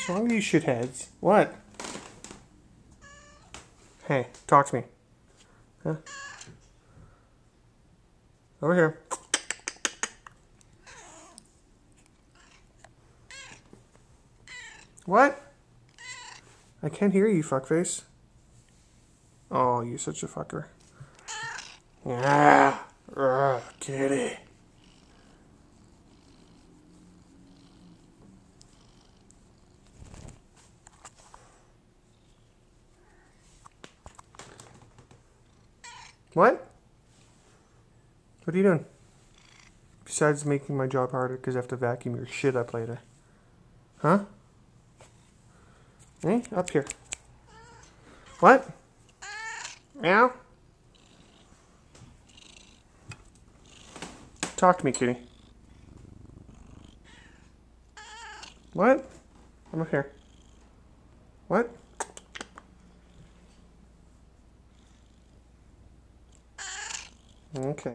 What's wrong with you shitheads? What? Hey, talk to me. Huh? Over here. What? I can't hear you, fuckface. Oh, you're such a fucker. Yeah. Kitty. What? What are you doing? Besides making my job harder because I have to vacuum your shit up later. Huh? Hey, up here. What? Meow? Talk to me, kitty. What? I'm up here. What? Okay.